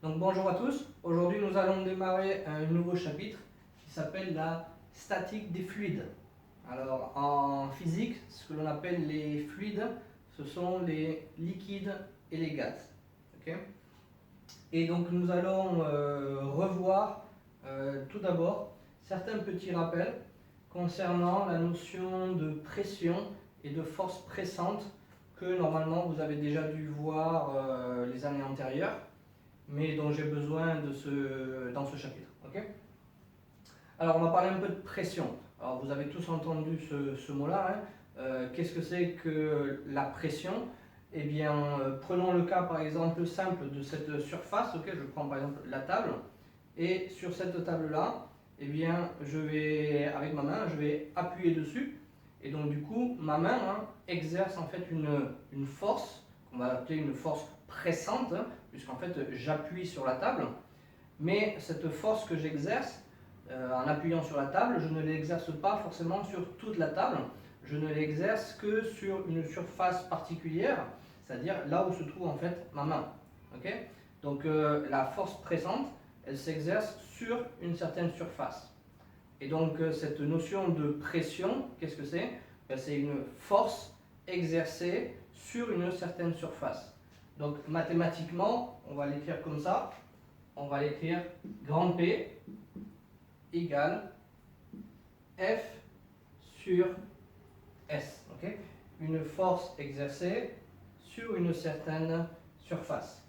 Donc bonjour à tous, aujourd'hui nous allons démarrer un nouveau chapitre qui s'appelle la statique des fluides. Alors en physique, ce que l'on appelle les fluides, ce sont les liquides et les gaz. Okay, et donc nous allons revoir tout d'abord certains petits rappels concernant la notion de pression et de force pressante que normalement vous avez déjà dû voir les années antérieures, mais dont j'ai besoin dans ce chapitre. Okay, alors on va parler un peu de pression. Alors vous avez tous entendu ce mot-là. Qu'est-ce que c'est que la pression? Eh bien, prenons le cas par exemple simple de cette surface. Okay, je prends par exemple la table, et sur cette table-là, eh bien, avec ma main, je vais appuyer dessus. Et donc du coup, ma main exerce en fait une force, qu'on va appeler une force pressante, puisqu'en fait j'appuie sur la table. Mais cette force que j'exerce en appuyant sur la table, je ne l'exerce pas forcément sur toute la table. Je ne l'exerce que sur une surface particulière, c'est-à-dire là où se trouve en fait ma main. Okay, donc la force pressante, elle s'exerce sur une certaine surface. Et donc cette notion de pression, qu'est-ce que c'est? C'est une force exercée sur une certaine surface. Donc mathématiquement, on va l'écrire comme ça. On va l'écrire grand P égale F sur S. Okay, une force exercée sur une certaine surface.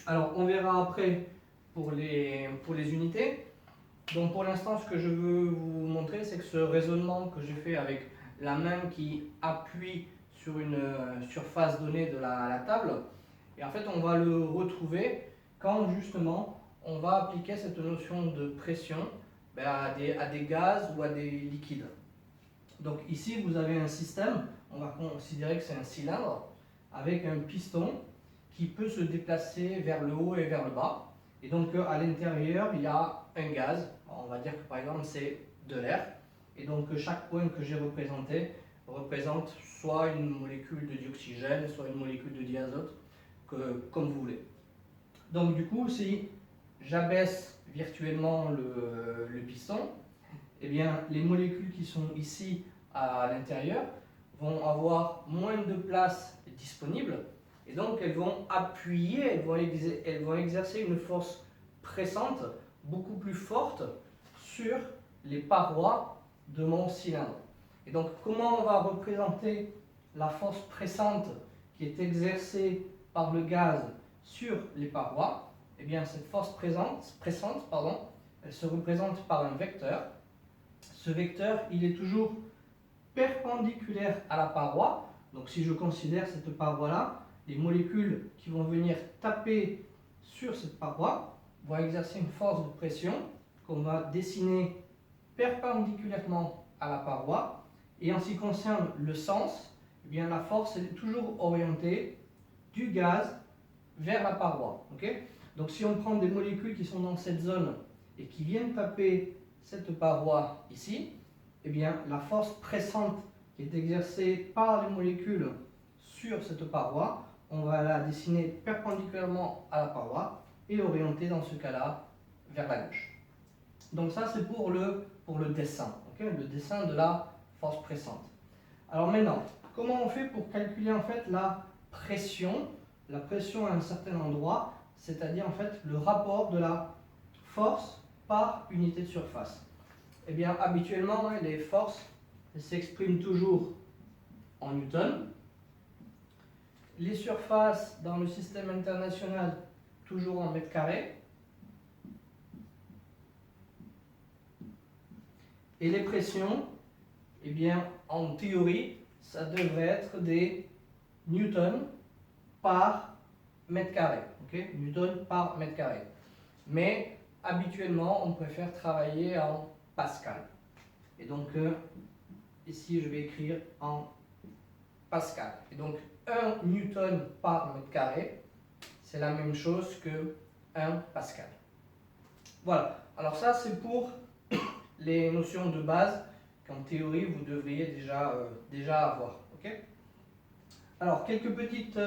Alors on verra après pour les unités. Donc pour l'instant, ce que je veux vous montrer, c'est que ce raisonnement que j'ai fait avec la main qui appuie sur une surface donnée de la table, et en fait on va le retrouver quand justement on va appliquer cette notion de pression à des gaz ou à des liquides. Donc ici vous avez un système, on va considérer que c'est un cylindre, avec un piston qui peut se déplacer vers le haut et vers le bas. Et donc à l'intérieur, il y a un gaz. On va dire que par exemple c'est de l'air. Et donc chaque point que j'ai représenté représente soit une molécule de dioxygène, soit une molécule de diazote, comme vous voulez. Donc du coup, si j'abaisse virtuellement le piston, eh bien les molécules qui sont ici à l'intérieur vont avoir moins de place disponible. Et donc elles vont appuyer, elles vont exercer une force pressante beaucoup plus forte sur les parois de mon cylindre. Et donc comment on va représenter la force pressante qui est exercée par le gaz sur les parois? Eh bien cette force pressante, elle se représente par un vecteur. Ce vecteur, il est toujours perpendiculaire à la paroi. Donc si je considère cette paroi-là, les molécules qui vont venir taper sur cette paroi vont exercer une force de pression qu'on va dessiner perpendiculairement à la paroi. Et en ce qui concerne le sens, eh bien, la force est toujours orientée du gaz vers la paroi. Okay, donc si on prend des molécules qui sont dans cette zone et qui viennent taper cette paroi ici, eh bien, la force pressante qui est exercée par les molécules sur cette paroi, on va la dessiner perpendiculairement à la paroi et orienter dans ce cas-là vers la gauche. Donc ça c'est pour le dessin, okay, le dessin de la force pressante. Alors maintenant, comment on fait pour calculer en fait la pression à un certain endroit, c'est-à-dire en fait le rapport de la force par unité de surface? Eh bien, habituellement, les forces s'expriment toujours en newtons. Les surfaces dans le système international, toujours en mètres carrés. Et les pressions, eh bien, en théorie, ça devrait être des newtons par mètre carré. Okay, newtons par mètre carré. Mais habituellement, on préfère travailler en pascal. Et donc, ici, je vais écrire en pascal. Et donc, 1 newton par mètre carré, c'est la même chose que 1 pascal. Voilà. Alors ça, c'est pour les notions de base qu'en théorie, vous devriez déjà avoir. Okay, alors, quelques petites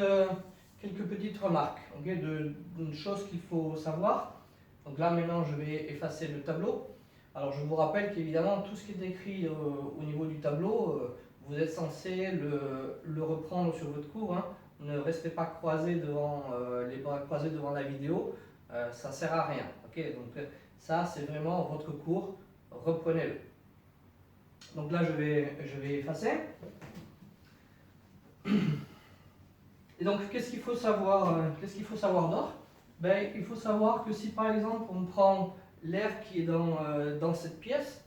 quelques petites remarques, okay, d'une chose qu'il faut savoir. Donc là maintenant je vais effacer le tableau. Alors je vous rappelle qu'évidemment tout ce qui est écrit au niveau du tableau, vous êtes censé le reprendre sur votre cours. Hein. Ne restez pas croisés devant, les bras croisés devant la vidéo, ça ne sert à rien. Okay, donc ça c'est vraiment votre cours, reprenez-le. Donc là je vais effacer. Et donc qu'est-ce qu'il faut savoir, d'autre? Ben, il faut savoir que si par exemple on prend l'air qui est dans cette pièce,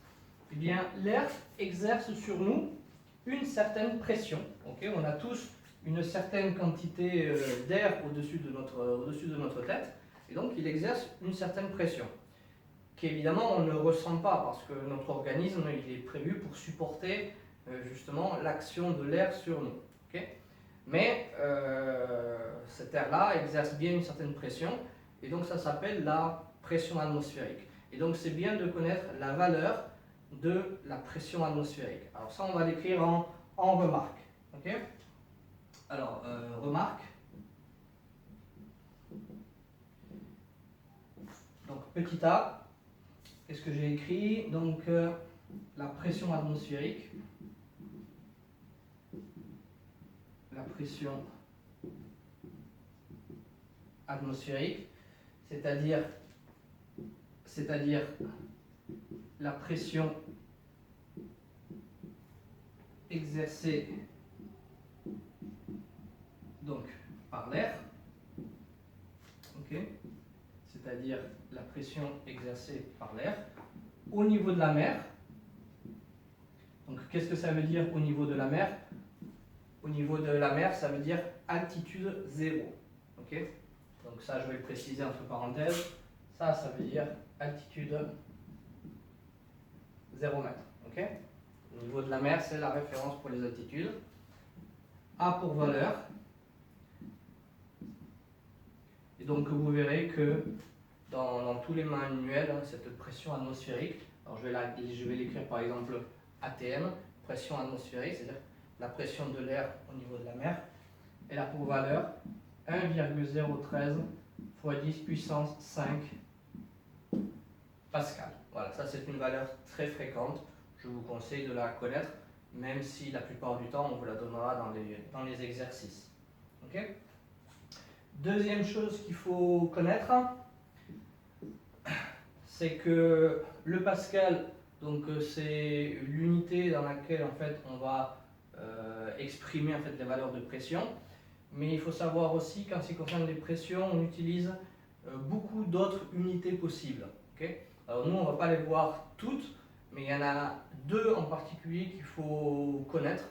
eh bien l'air exerce sur nous une certaine pression. Okay, on a tous une certaine quantité d'air au-dessus de notre tête, et donc il exerce une certaine pression, qu'évidemment on ne ressent pas parce que notre organisme il est prévu pour supporter justement l'action de l'air sur nous. Okay, mais cet air-là exerce bien une certaine pression, et donc ça s'appelle la pression atmosphérique. Et donc c'est bien de connaître la valeur de la pression atmosphérique. Alors ça on va l'écrire en remarque. Okay, alors remarque. Donc petit a, qu'est-ce que j'ai écrit? Donc la pression atmosphérique. La pression atmosphérique, c'est-à-dire la pression exercée donc par l'air, okay, c'est-à-dire la pression exercée par l'air au niveau de la mer. Donc qu'est-ce que ça veut dire au niveau de la mer? Au niveau de la mer, ça veut dire altitude 0. Okay, donc ça, je vais le préciser entre parenthèses. Ça veut dire altitude 0 mètre. Okay, au niveau de la mer, c'est la référence pour les altitudes. A pour valeur. Et donc vous verrez que dans tous les manuels, hein, cette pression atmosphérique, alors je vais l'écrire par exemple ATM, pression atmosphérique, c'est-à-dire la pression de l'air au niveau de la mer, elle a pour valeur 1,013 fois 10 puissance 5 pascal. Voilà, ça c'est une valeur très fréquente, je vous conseille de la connaître, même si la plupart du temps on vous la donnera dans les exercices. Okay, deuxième chose qu'il faut connaître, c'est que le pascal, donc c'est l'unité dans laquelle en fait on va exprimer en fait les valeurs de pression, mais il faut savoir aussi qu'en ce qui concerne les pressions, on utilise beaucoup d'autres unités possibles. Okay, alors nous on ne va pas les voir toutes, mais il y en a deux en particulier qu'il faut connaître.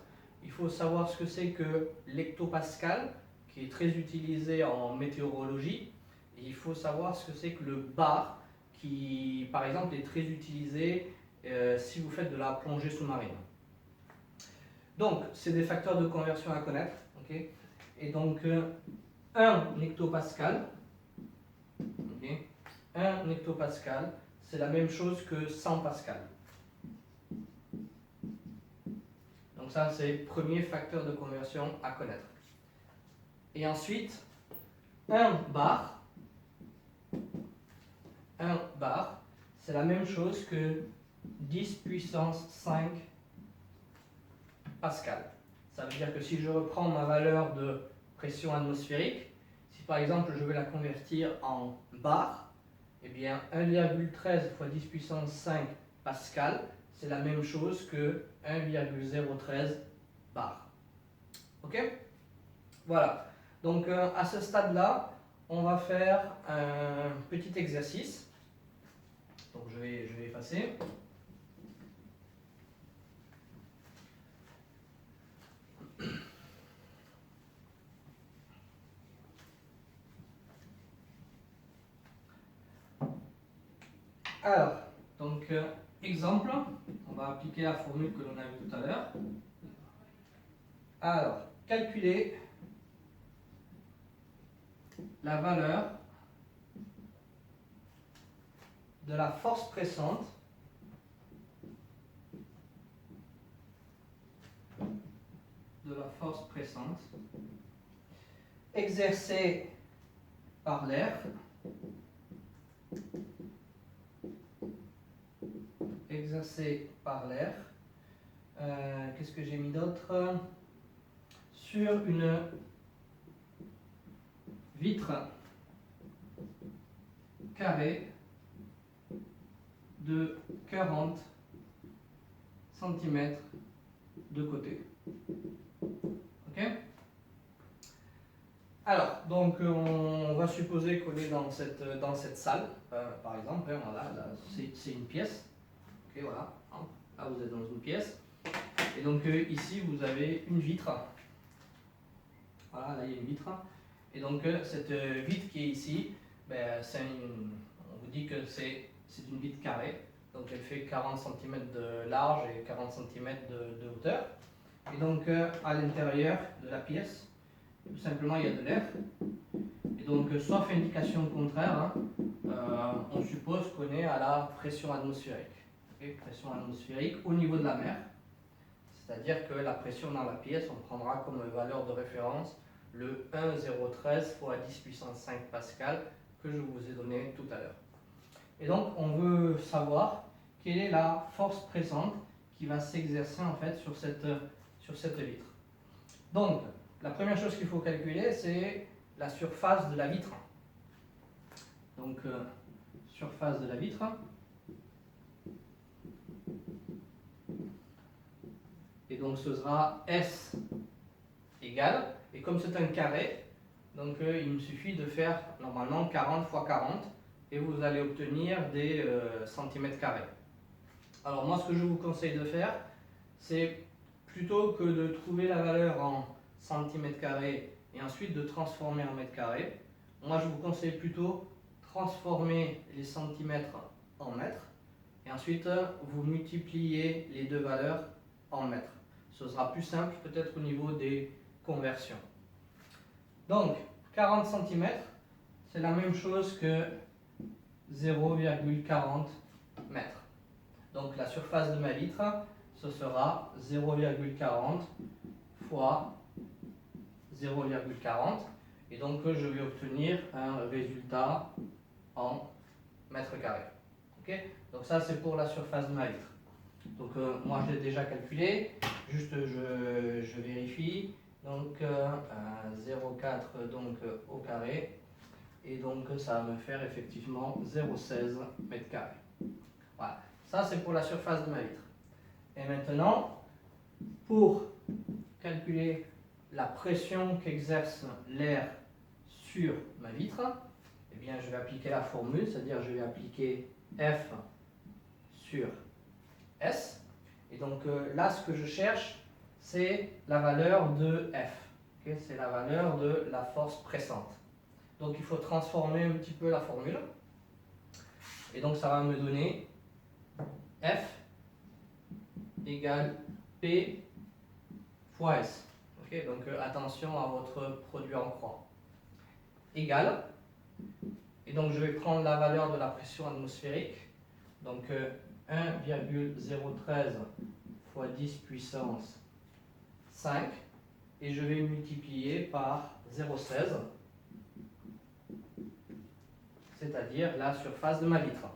Il faut savoir ce que c'est que l'hectopascal, qui est très utilisé en météorologie, et il faut savoir ce que c'est que le bar, qui par exemple est très utilisé si vous faites de la plongée sous-marine. Donc c'est des facteurs de conversion à connaître. Okay, et donc 1 hectopascal, okay, 1 hectopascal, c'est la même chose que 100 pascal. Donc ça c'est le premier facteur de conversion à connaître. Et ensuite 1 bar, c'est la même chose que 10 puissance 5 pascal. Ça veut dire que si je reprends ma valeur de pression atmosphérique, si par exemple je veux la convertir en bar, eh bien 1,13 fois 10 puissance 5 pascal, c'est la même chose que 1,013 bar. Ok? Voilà. Donc à ce stade-là, on va faire un petit exercice. Donc je vais effacer. Alors, donc exemple, on va appliquer la formule que l'on a vue tout à l'heure. Alors, calculer la valeur de la force pressante exercé par l'air, qu'est-ce que j'ai mis d'autre? Sur une vitre carrée de 40 cm de côté. Ok? Alors, donc on va supposer qu'on est dans cette salle, par exemple, hein, voilà, là, c'est une pièce. Ok, voilà, hein, là vous êtes dans une pièce. Et donc ici vous avez une vitre. Voilà, là il y a une vitre. Et donc cette vitre qui est ici, ben, on vous dit que c'est une vitre carrée. Donc elle fait 40 cm de large et 40 cm de hauteur. Et donc à l'intérieur de la pièce, tout simplement il y a de l'air. Et donc sauf indication contraire, hein, on suppose qu'on est à la pression atmosphérique. Okay, pression atmosphérique au niveau de la mer. C'est-à-dire que la pression dans la pièce, on prendra comme valeur de référence le 1,013 fois 10 puissance 5 pascal que je vous ai donné tout à l'heure. Et donc, on veut savoir quelle est la force pressante qui va s'exercer en fait sur cette vitre. Donc, la première chose qu'il faut calculer, c'est la surface de la vitre. Donc, surface de la vitre. Et donc ce sera S égale, et comme c'est un carré, donc il me suffit de faire normalement 40 fois 40, et vous allez obtenir des centimètres carrés. Alors moi ce que je vous conseille de faire, c'est plutôt que de trouver la valeur en centimètres carrés et ensuite de transformer en mètres carrés, moi je vous conseille plutôt transformer les centimètres en mètres, et ensuite vous multipliez les deux valeurs en mètres. Ce sera plus simple peut-être au niveau des conversions. Donc 40 cm, c'est la même chose que 0,40 mètres. Donc la surface de ma vitre, ce sera 0,40 fois 0,40. Et donc je vais obtenir un résultat en mètres carrés. Okay, donc ça c'est pour la surface de ma vitre. Donc moi je l'ai déjà calculé, juste je vérifie. Donc 0,4 donc au carré, et donc ça va me faire effectivement 0,16 mètres carrés. Voilà, ça c'est pour la surface de ma vitre. Et maintenant, pour calculer la pression qu'exerce l'air sur ma vitre, eh bien je vais appliquer la formule, c'est-à-dire je vais appliquer F sur S. Et donc là, ce que je cherche, c'est la valeur de F. Okay, c'est la valeur de la force pressante. Donc il faut transformer un petit peu la formule. Et donc ça va me donner F égale P fois S. Okay, donc attention à votre produit en croix. Égale. Et donc je vais prendre la valeur de la pression atmosphérique. Donc 1,013 fois 10 puissance 5, et je vais multiplier par 0,16, c'est-à-dire la surface de ma vitre.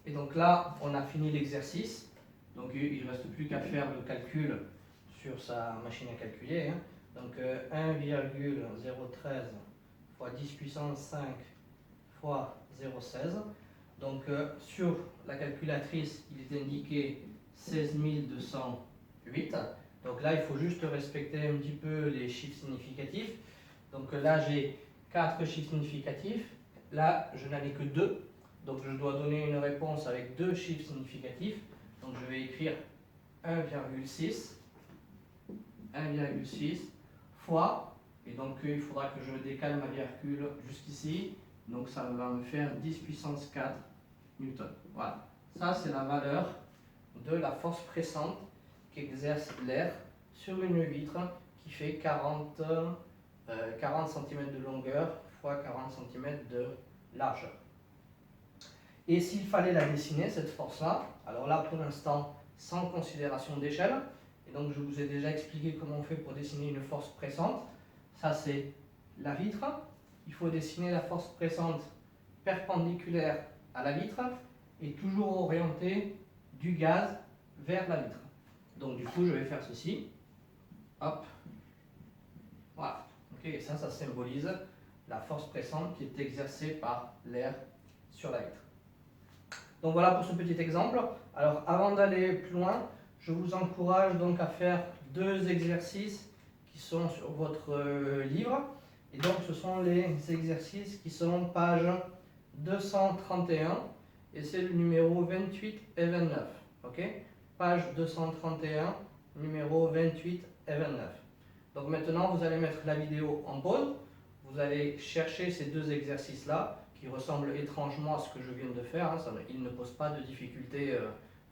Et donc là, on a fini l'exercice. Donc il ne reste plus qu'à faire le calcul sur sa machine à calculer. Hein. Donc 1,013 fois 10 puissance 5 fois 0,16. Donc sur la calculatrice, il est indiqué 16 208. Donc là, il faut juste respecter un petit peu les chiffres significatifs. Donc là, j'ai 4 chiffres significatifs. Là, je n'en ai que 2. Donc je dois donner une réponse avec 2 chiffres significatifs. Donc je vais écrire 1,6 fois, et donc il faudra que je décale ma virgule jusqu'ici, donc ça va me faire 10 puissance 4 newton. Voilà, ça c'est la valeur de la force pressante qu'exerce l'air sur une vitre qui fait 40 cm de longueur fois 40 cm de largeur. Et s'il fallait la dessiner, cette force-là, alors là pour l'instant sans considération d'échelle, et donc je vous ai déjà expliqué comment on fait pour dessiner une force pressante. Ça c'est la vitre. Il faut dessiner la force pressante perpendiculaire à la vitre et toujours orienter du gaz vers la vitre. Donc du coup je vais faire ceci. Hop. Voilà. Okay. Et ça symbolise la force pressante qui est exercée par l'air sur la vitre. Donc voilà pour ce petit exemple. Alors avant d'aller plus loin, je vous encourage donc à faire deux exercices qui sont sur votre livre. Et donc ce sont les exercices qui sont page 231 et c'est le numéro 28 et 29. Ok, page 231, numéro 28 et 29. Donc maintenant vous allez mettre la vidéo en pause. Vous allez chercher ces deux exercices-là qui ressemblent étrangement à ce que je viens de faire. Hein, ils ne posent pas de difficultés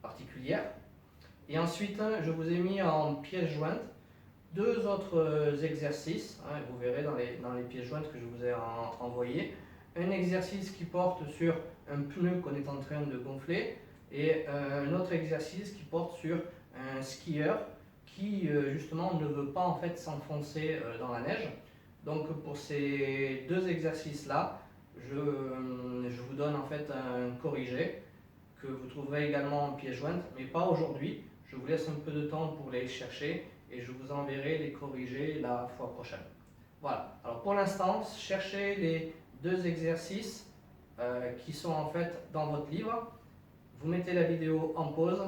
particulières. Et ensuite, je vous ai mis en pièces jointes deux autres exercices. Hein, vous verrez dans les pièces jointes que je vous ai envoyées. Un exercice qui porte sur un pneu qu'on est en train de gonfler et un autre exercice qui porte sur un skieur qui justement ne veut pas en fait s'enfoncer dans la neige. Donc pour ces deux exercices-là, je vous donne en fait un corrigé que vous trouverez également en pièce jointe, mais pas aujourd'hui. Je vous laisse un peu de temps pour les chercher et je vous enverrai les corrigés la fois prochaine. Voilà, alors pour l'instant, cherchez les deux exercices qui sont en fait dans votre livre. Vous mettez la vidéo en pause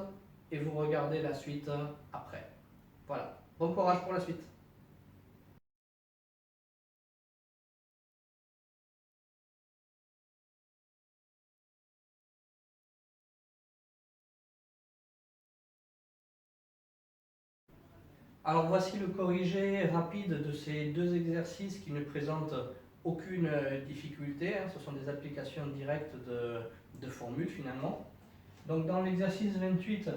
et vous regardez la suite après. Voilà, bon courage pour la suite. Alors voici le corrigé rapide de ces deux exercices qui ne présentent aucune difficulté. Hein. Ce sont des applications directes de formules finalement. Donc dans l'exercice 28,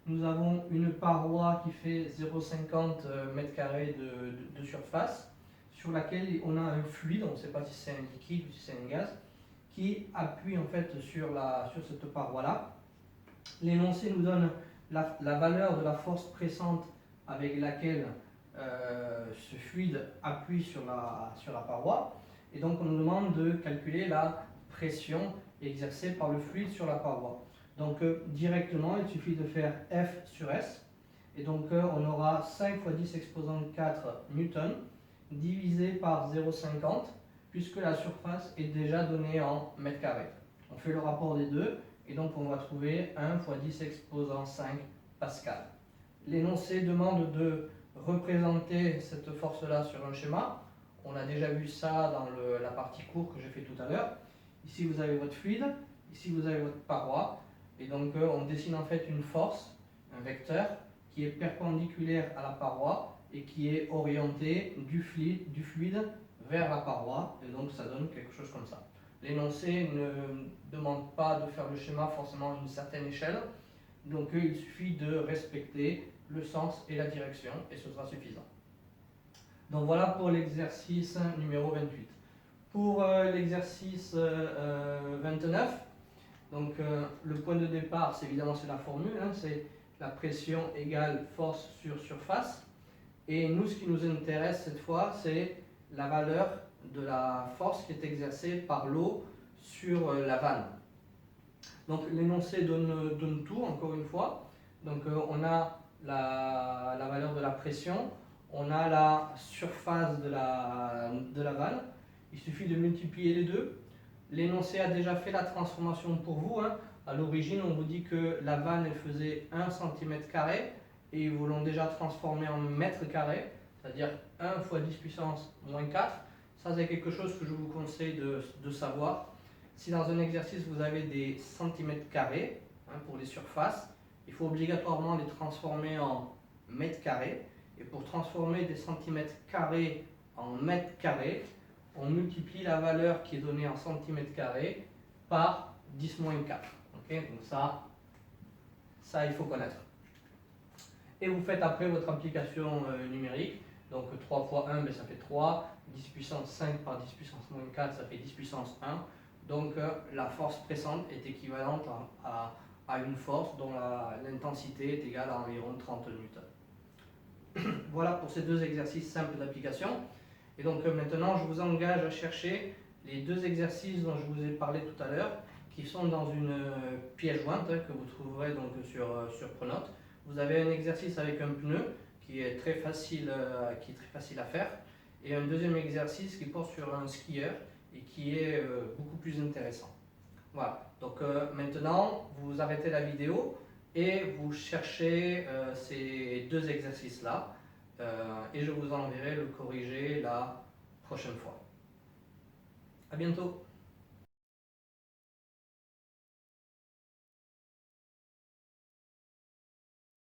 nous avons une paroi qui fait 0,50 m² de surface sur laquelle on a un fluide, on ne sait pas si c'est un liquide ou si c'est un gaz, qui appuie en fait sur cette paroi-là. L'énoncé nous donne la valeur de la force pressante avec laquelle ce fluide appuie sur la paroi. Et donc on nous demande de calculer la pression exercée par le fluide sur la paroi. Donc directement, il suffit de faire F sur S. Et donc on aura 5 fois 10 exposant 4 newtons divisé par 0,50 puisque la surface est déjà donnée en mètres carrés. On fait le rapport des deux et donc on va trouver 1 fois 10 exposant 5 pascal. L'énoncé demande de représenter cette force-là sur un schéma. On a déjà vu ça dans la partie cours que j'ai fait tout à l'heure. Ici vous avez votre fluide, ici vous avez votre paroi. Et donc on dessine en fait une force, un vecteur, qui est perpendiculaire à la paroi et qui est orienté du fluide vers la paroi. Et donc ça donne quelque chose comme ça. L'énoncé ne demande pas de faire le schéma forcément à une certaine échelle. Donc il suffit de respecter le sens et la direction et ce sera suffisant. Donc voilà pour l'exercice numéro 28. Pour l'exercice 29, donc le point de départ, c'est évidemment la formule, hein, c'est la pression égale force sur surface. Et nous, ce qui nous intéresse cette fois, c'est la valeur de la force qui est exercée par l'eau sur la vanne. Donc l'énoncé donne tout, encore une fois. Donc on a la valeur de la pression, on a la surface de la vanne. Il suffit de multiplier les deux. L'énoncé a déjà fait la transformation pour vous. Hein. À l'origine, on vous dit que la vanne elle faisait 1 cm² et ils vous l'ont déjà transformé en mètres carrés, c'est-à-dire 1 fois 10 puissance moins 4. Ça, c'est quelque chose que je vous conseille de savoir. Si dans un exercice vous avez des centimètres carrés hein, pour les surfaces, il faut obligatoirement les transformer en mètres carrés. Et pour transformer des centimètres carrés en mètres carrés, on multiplie la valeur qui est donnée en centimètres carrés par 10 moins 4. Okay, donc ça, il faut connaître. Et vous faites après votre application numérique. Donc 3 fois 1, ben, ça fait 3. 10 puissance 5 par 10 puissance moins 4, ça fait 10 puissance 1. Donc la force pressante est équivalente à une force dont l'intensité est égale à environ 30 newtons. Voilà pour ces deux exercices simples d'application. Et donc maintenant je vous engage à chercher les deux exercices dont je vous ai parlé tout à l'heure, qui sont dans une pièce jointe que vous trouverez donc sur Pronote. Vous avez un exercice avec un pneu qui est très facile à faire, et un deuxième exercice qui porte sur un skieur et qui est beaucoup plus intéressant. Voilà, donc maintenant vous arrêtez la vidéo et vous cherchez ces deux exercices-là, et je vous enverrai le corrigé la prochaine fois. À bientôt.